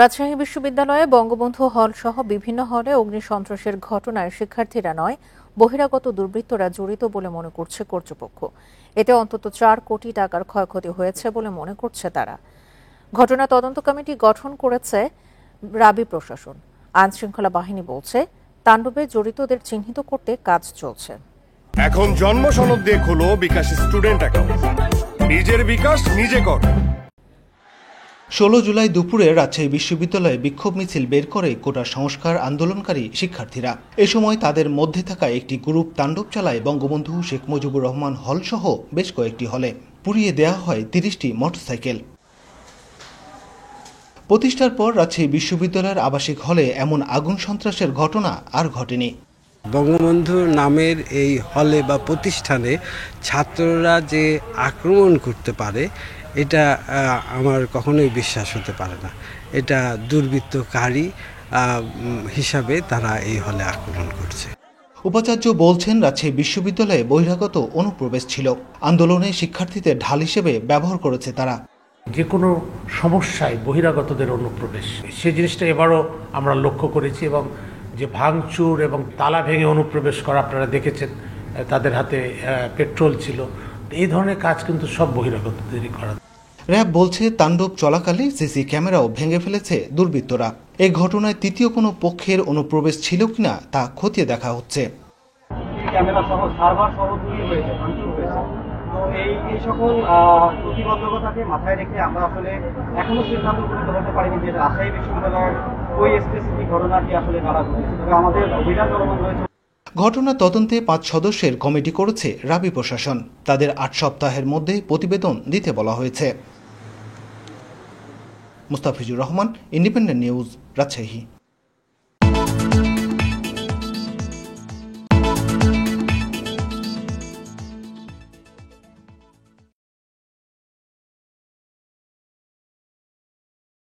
রাজশাহী বিশ্ববিদ্যালয়ে বঙ্গবন্ধু হল সহ বিভিন্ন হলে অগ্নিসন্ত্রাসের ঘটনায় শিক্ষার্থীরা নয়, বহিরাগত দুর্বৃত্তরা জড়িত বলে মনে করছে কর্তৃপক্ষ। এতে অন্তত 4 কোটি টাকার ক্ষয়ক্ষতি হয়েছে বলে মনে করছে তারা। ঘটনা তদন্ত কমিটি গঠন করেছে রাবি প্রশাসন। আইনশৃঙ্খলা বাহিনী বলছে, তাণ্ডবে জড়িতদের চিহ্নিত করতে কাজ চলছে। এখন জন্ম সনদ দিয়ে খোলো বিকাশ স্টুডেন্ট অ্যাকাউন্ট। নিজের বিকাশ নিজে কর। 16 জুলাই দুপুরে রাজশাহী বিশ্ববিদ্যালয়ে বিক্ষোভ মিছিল বের করে কোটা সংস্কার আন্দোলনকারী শিক্ষার্থীরা। এ সময় তাদের মধ্যে থাকা একটি গ্রুপ তাণ্ডব চালায় বঙ্গবন্ধু শেখ মুজিবুর রহমান হল সহ বেশ কয়েকটি হলে। পুড়িয়ে দেওয়া হয় 30টি মোটরসাইকেল। প্রতিষ্ঠার পর রাজশাহী বিশ্ববিদ্যালয়ের আবাসিক হলে এমন আগুন সন্ত্রাসের ঘটনা আর ঘটেনি। বঙ্গবন্ধু নামের এই হলে বা প্রতিষ্ঠানে ছাত্ররা যে আক্রমণ করতে পারে, এটা আমার কখনোই বিশ্বাস হতে পারে না। এটা দুর্বৃত্তকারী হিসাবে তারা এই হলে আক্রমণ করছে। উপাচার্য বলছেন, রাজশাহী বিশ্ববিদ্যালয়ে বহিরাগত অনুপ্রবেশ ছিল, আন্দোলনে শিক্ষার্থীদের ঢাল হিসেবে ব্যবহার করেছে তারা। যে কোনো সমস্যায় বহিরাগতদের অনুপ্রবেশ, সেই জিনিসটা এবারও আমরা লক্ষ্য করেছি। এবং যে ভাঙচুর এবং তালা ভেঙে অনুপ্রবেশ করা আপনারা দেখেছেন, তাদের হাতে পেট্রোল ছিল। এই ধরনের কাজ কিন্তু সব বহিরাগতদেরই করা। র্যাব বলছে, তাণ্ডব চলাকালে সিসি ক্যামেরাও ভেঙে ফেলেছে দুর্বৃত্তরা। এই ঘটনায় তৃতীয় কোনো পক্ষের অনুপ্রবেশ ছিল কিনা তা খতিয়ে দেখা হচ্ছে। ক্যামেরা সহ সার্ভার সহ হয়েছে, ভাঙচুর হয়েছে। তো এই সকল প্রতিবন্ধকতাকে মাথায় রেখে আমরা আসলে এখনো সিদ্ধান্ত উপনীত হতে পারিনি যে রাজশাহী বিশ্ববিদ্যালয়ের ওই স্পেসিফিক ঘটনাটি আসলে কারা ঘটেছে। তবে আমাদের অভিযান চলমান রয়েছে। ঘটনা তদন্তে 5 সদস্যের কমিটি করেছে রাবি প্রশাসন। তাদের 8 সপ্তাহের মধ্যে প্রতিবেদন দিতে বলা হয়েছে। Mustafizur Rahman, independent news, Rajshahi.